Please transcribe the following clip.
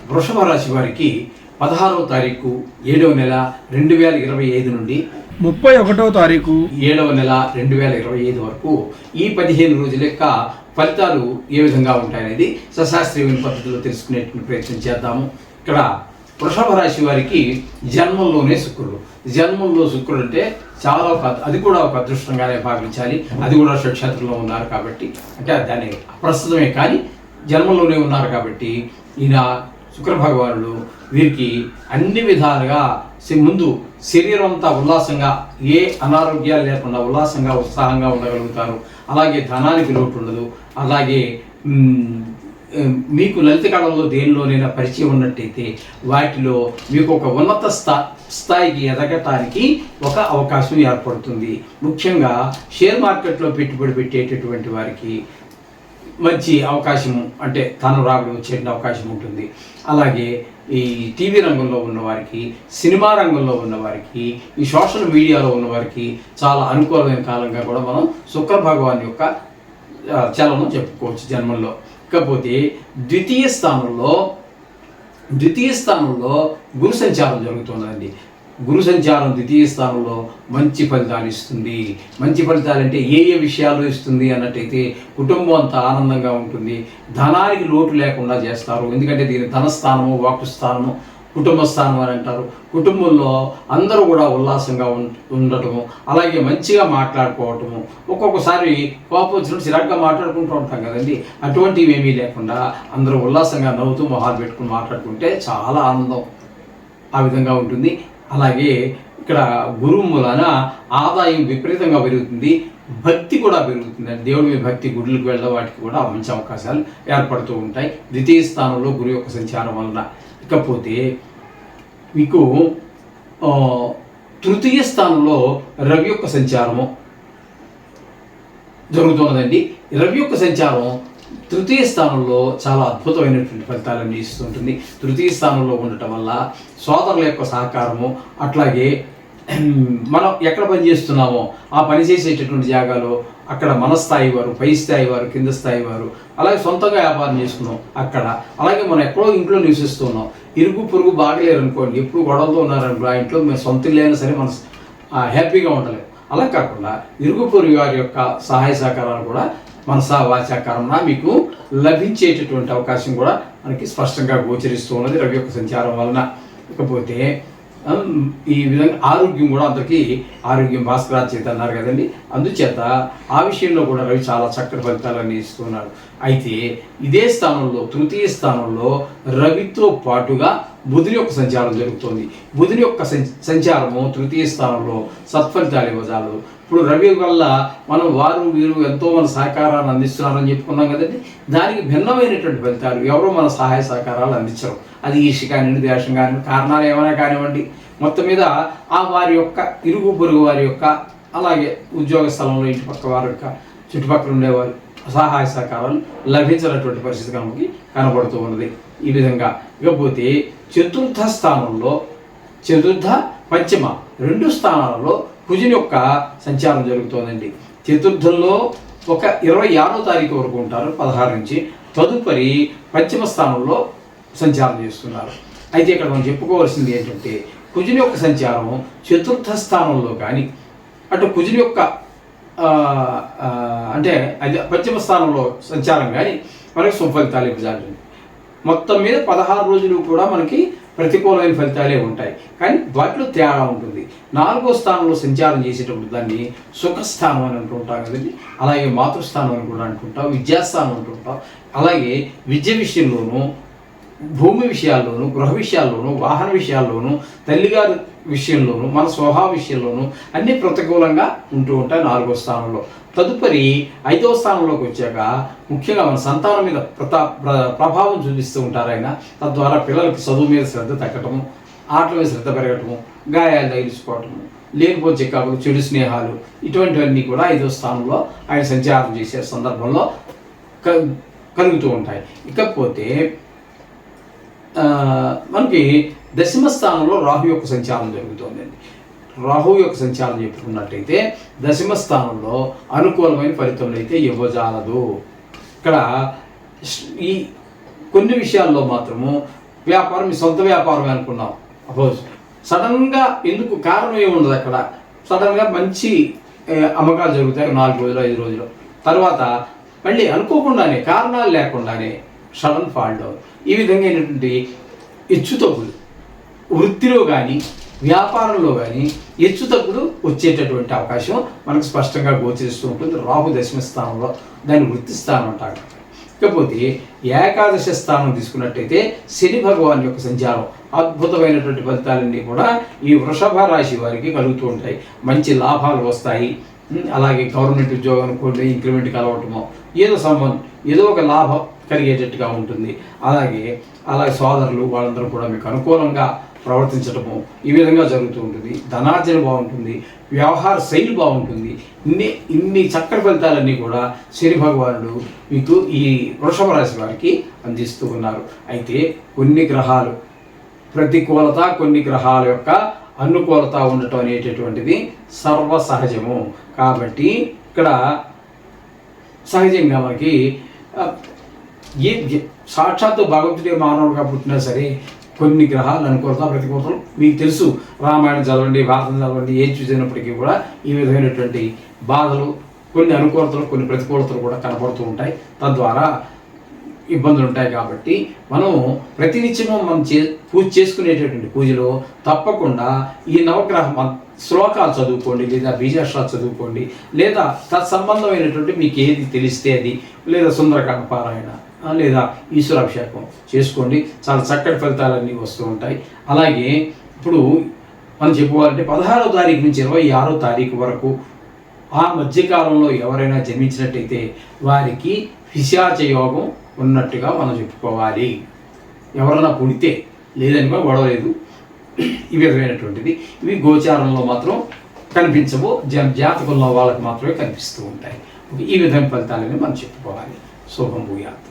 వృషభ రాశి వారికి 16వ తారీఖు 7వ నెల 2025 నుండి 31వ తారీఖు 7వ నెల 2025 వరకు ఈ 15 రోజుల యొక్క ఫలితాలు ఏ విధంగా ఉంటాయనేది సశాస్త్రీయ పద్ధతిలో తెలుసుకునేటువంటి ప్రయత్నం చేద్దాము. ఇక్కడ వృషభ రాశి వారికి జన్మంలోనే శుక్రుడు. జన్మంలో శుక్రుడు అంటే చాలా అది కూడా ఒక అదృష్టంగానే భావించాలి. అది కూడా నక్షత్రంలో ఉన్నారు కాబట్టి, అంటే దాన్ని ప్రస్తుతమే కానీ జన్మంలోనే ఉన్నారు కాబట్టి ఈయన శుక్ర భగవానుడు వీరికి అన్ని విధాలుగా ముందు శరీరం అంతా ఉల్లాసంగా, ఏ అనారోగ్యాలు లేకుండా ఉల్లాసంగా ఉత్సాహంగా ఉండగలుగుతారు. అలాగే ధనానికి లోటు ఉండదు. అలాగే మీకు లలిత కళల్లో దేనిలోనైనా పరిచయం ఉన్నట్టయితే వాటిలో మీకు ఒక ఉన్నత స్థాయికి ఎదగటానికి ఒక అవకాశం ఏర్పడుతుంది. ముఖ్యంగా షేర్ మార్కెట్లో పెట్టుబడి పెట్టేటటువంటి వారికి మంచి అవకాశం, అంటే తను రావడం వచ్చే అవకాశం ఉంటుంది. అలాగే ఈ టీవీ రంగంలో ఉన్నవారికి, సినిమా రంగంలో ఉన్నవారికి, ఈ సోషల్ మీడియాలో ఉన్నవారికి చాలా అనుకూలమైన కాలంగా కూడా మనం శుక్ర భగవాన్ యొక్క చలనం చెప్పుకోవచ్చు జన్మంలో. కాకపోతే ద్వితీయ స్థానంలో గురు సంచారం జరుగుతుందండి. గురు సంచారం ద్వితీయ స్థానంలో మంచి ఫలితాలు ఇస్తుంది. మంచి ఫలితాలు అంటే ఏ విషయాలు ఇస్తుంది అన్నట్టయితే కుటుంబం అంతా ఆనందంగా ఉంటుంది. ధనానికి లోటు లేకుండా చేస్తారు. ఎందుకంటే దీని ధనస్థానము, వాక్కు స్థానము, కుటుంబ స్థానం అని అంటారు. కుటుంబంలో అందరూ కూడా ఉల్లాసంగా ఉండటము, అలాగే మంచిగా మాట్లాడుకోవటము, ఒక్కొక్కసారి కోపం వచ్చినట్టు చిరాగ్గా మాట్లాడుకుంటూ ఉంటాం కదండి. అటువంటివి ఏమీ లేకుండా అందరూ ఉల్లాసంగా నవ్వుతూ మొహాలు పెట్టుకుని మాట్లాడుకుంటే చాలా ఆనందం ఆ విధంగా ఉంటుంది. అలాగే ఇక్కడ గురువు మూలాన ఆదాయం విపరీతంగా పెరుగుతుంది. భక్తి కూడా పెరుగుతుంది. దేవుడి మీద భక్తి, గుడులకు వెళ్ళడం వాటికి కూడా మంచి అవకాశాలు ఏర్పడుతూ ఉంటాయి ద్వితీయ స్థానంలో గురు యొక్క సంచారం వలన. ఇకపోతే మీకు తృతీయ స్థానంలో రవి యొక్క సంచారము జరుగుతున్నదండి. రవి యొక్క సంచారం తృతీయ స్థానంలో చాలా అద్భుతమైనటువంటి ఫలితాలను ఇస్తుంటుంది. తృతీయ స్థానంలో ఉండటం వల్ల సోదరుల యొక్క సహకారము, అట్లాగే మనం ఎక్కడ పని చేస్తున్నామో ఆ పని చేసేటటువంటి జాగాలో అక్కడ మన స్థాయి వారు, పై స్థాయి వారు, కింద స్థాయి వారు, అలాగే సొంతంగా వ్యాపారం చేసుకున్నాం అక్కడ, అలాగే మనం ఎక్కడో ఇంట్లో నివసిస్తున్నాం, ఇరుగు పొరుగు బాగలేరు అనుకోండి, ఎప్పుడు గొడవలతో ఉన్నారనుకో, ఆ ఇంట్లో మేము సొంత ఇల్లు సరే మనం హ్యాపీగా ఉండలేము. అలా కాకుండా ఇరుగు పొరుగు వారి యొక్క సహాయ సహకారాలు కూడా మనసా వాచాకారంగా మీకు లభించేటటువంటి అవకాశం కూడా మనకి స్పష్టంగా గోచరిస్తూ ఉన్నది రవి యొక్క సంచారం వలన. ఇకపోతే ఈ విధంగా ఆరోగ్యం కూడా అందరికీ ఆరోగ్యం భాస్కరాచేత అన్నారు కదండి. అందుచేత ఆ విషయంలో కూడా రవి చాలా చక్కటి ఫలితాలన్నీ ఇస్తున్నాడు. అయితే ఇదే స్థానంలో తృతీయ స్థానంలో రవితో పాటుగా బుధుని యొక్క సంచారం జరుగుతుంది. బుధుని యొక్క సంచారము తృతీయ స్థానంలో సత్ఫలితాలు ఇవ్వజాలదు. ఇప్పుడు రవి వల్ల మనం వారు వీరు ఎంతో మన సహకారాన్ని అందిస్తున్నారని చెప్పుకున్నాం కదండి. దానికి భిన్నమైనటువంటి ఫలితాలు ఎవరో మన సహాయ సహకారాలు అందించరు. అది ఈర్ష కానివ్వండి, ద్వేషం కానివ్వండి, కారణాలు ఏమైనా కానివ్వండి, మొత్తం మీద ఆ వారి యొక్క ఇరుగు పొరుగు వారి యొక్క, అలాగే ఉద్యోగ స్థలంలో ఇంటి పక్క వారి యొక్క, చుట్టుపక్కల ఉండేవారు సహాయ సహకారాలు లభించినటువంటి పరిస్థితి మనకి కనబడుతూ ఉన్నది. ఈ విధంగా ఇకపోతే చతుర్థ స్థానంలో, చతుర్థ పంచమ 2 స్థానాలలో కుజుని యొక్క సంచారం జరుగుతోందండి. చతుర్థంలో ఒక 26వ తారీఖు వరకు ఉంటారు, 16 నుంచి. తదుపరి పంచమ స్థానంలో సంచారం చేస్తున్నారు. అయితే ఇక్కడ మనం చెప్పుకోవాల్సింది ఏంటంటే కుజుని యొక్క సంచారం చతుర్థ స్థానంలో కానీ, అటు కుజుని యొక్క అంటే అది పంచమ స్థానంలో సంచారం కానీ మనకి సుఫలితాలు ఇవ్వజాలి. మొత్తం మీద 16 రోజులు కూడా మనకి ప్రతికూలమైన ఫలితాలే ఉంటాయి, కానీ వాటిలో తేడా ఉంటుంది. 4వ స్థానంలో సంచారం చేసేటప్పుడు దాన్ని సుఖస్థానం అని అంటుంటాం కదండి. అలాగే మాతృస్థానం అని కూడా అంటుంటాం, విద్యాస్థానం అంటుంటాం. అలాగే విద్య విషయంలోనూ, భూమి విషయాల్లోనూ, గృహ విషయాల్లోనూ, వాహన విషయాల్లోనూ, తల్లిగారి విషయంలోనూ, మన స్వభావ విషయంలోనూ అన్నీ ప్రతికూలంగా ఉంటూ ఉంటాయి 4వ స్థానంలో. తదుపరి 5వ స్థానంలోకి వచ్చాక ముఖ్యంగా మన సంతానం మీద ప్రభావం చూపిస్తూ ఉంటారు ఆయన. తద్వారా పిల్లలకి చదువు మీద శ్రద్ధ తగ్గటము, ఆటల మీద శ్రద్ధ పెరగటము, గాయాలు తగిలించుకోవటము, లేనిపోతే చికాకులు, చెడు స్నేహాలు, ఇటువంటివన్నీ కూడా 5వ స్థానంలో ఆయన సంచారం చేసే సందర్భంలో కలుగుతూ ఉంటాయి. ఇకపోతే మనకి దశమ స్థానంలో రాహు యొక్క సంచారం జరుగుతుందండి. రాహు యొక్క సంచారం చెప్పుకున్నట్టయితే దశమ స్థానంలో అనుకూలమైన ఫలితములు అయితే ఇవ్వజాలదు. ఇక్కడ ఈ కొన్ని విషయాల్లో మాత్రము వ్యాపారం మీ సొంత వ్యాపారం అనుకున్నాం అపోజ్, సడన్గా ఎందుకు కారణం ఏముండదు అక్కడ, సడన్గా మంచి అమ్మకాలు జరుగుతాయి 4 రోజులు 5 రోజులు, తర్వాత మళ్ళీ అనుకోకుండానే కారణాలు లేకుండానే సడన్ ఫాల్ డౌన్. ఈ విధంగా అయినటువంటి హెచ్చుతగ్గులు వృత్తిలో కానీ వ్యాపారంలో కానీ హెచ్చుతగ్గులు వచ్చేటటువంటి అవకాశం మనకు స్పష్టంగా గోచరిస్తూ ఉంటుంది. రాహు దశమ స్థానంలో దాన్ని వృత్తి స్థానం అంటారు. ఇకపోతే ఏకాదశ స్థానం తీసుకున్నట్టయితే శని భగవాన్ యొక్క సంచారం అద్భుతమైనటువంటి ఫలితాలన్నీ కూడా ఈ వృషభ రాశి వారికి కలుగుతూ ఉంటాయి. మంచి లాభాలు వస్తాయి. అలాగే గవర్నమెంట్ ఉద్యోగం కూడా ఇంక్రిమెంట్ కలవటమో ఏదో ఒక లాభం కలిగేటట్టుగా ఉంటుంది. అలాగే సోదరులు వాళ్ళందరూ కూడా మీకు అనుకూలంగా ప్రవర్తించటము ఈ విధంగా జరుగుతూ ఉంటుంది. ధనార్జన బాగుంటుంది, వ్యవహార శైలి బాగుంటుంది. ఇన్ని చక్కటి ఫలితాలన్నీ కూడా శని భగవానుడు మీకు ఈ వృషభ రాశి వారికి అందిస్తూ ఉన్నారు. అయితే కొన్ని గ్రహాలు ప్రతికూలత, కొన్ని గ్రహాల యొక్క అనుకూలత ఉండటం అనేటటువంటిది సర్వసహజము. కాబట్టి ఇక్కడ సహజంగా మనకి సాక్షాత్తు భగవంతుడే మానవుడిగా పుట్టినా సరే కొన్ని గ్రహాలు అనుకూలత ప్రతికూలతలు మీకు తెలుసు. రామాయణం చదవండి, భారతం చదవండి, ఏం చూసినప్పటికీ కూడా ఈ విధమైనటువంటి బాధలు, కొన్ని అనుకూలతలు, కొన్ని ప్రతికూలతలు కూడా కనపడుతూ ఉంటాయి. తద్వారా ఇబ్బందులు ఉంటాయి. కాబట్టి మనం ప్రతినిత్యము మనం పూజ చేసుకునేటటువంటి పూజలో తప్పకుండా ఈ నవగ్రహ శ్లోకాలు చదువుకోండి, లేదా బీజాక్షరాలు చదువుకోండి, లేదా తత్సంబంధమైనటువంటి మీకు ఏది తెలిస్తే అది, లేదా సుందరకాండ పారాయణ, లేదా ఈశ్వరాభిషేకం చేసుకోండి. చాలా చక్కటి ఫలితాలన్నీ వస్తూ ఉంటాయి. అలాగే ఇప్పుడు మనం చెప్పుకోవాలంటే 16వ తారీఖు నుంచి 26వ తారీఖు వరకు ఆ మధ్యకాలంలో ఎవరైనా జన్మించినట్టయితే వారికి పిశాచ యోగం ఉన్నట్టుగా మనం చెప్పుకోవాలి. ఎవరైనా పుడితే లేదని కూడా గొడవలేదు. ఈ విధమైనటువంటిది ఇవి గోచారంలో మాత్రం కనిపించవు, జాతకంలో వాళ్ళకి మాత్రమే కనిపిస్తూ ఉంటాయి. ఈ విధమైన ఫలితాలని మనం చెప్పుకోవాలి. శుభం భూయాత్.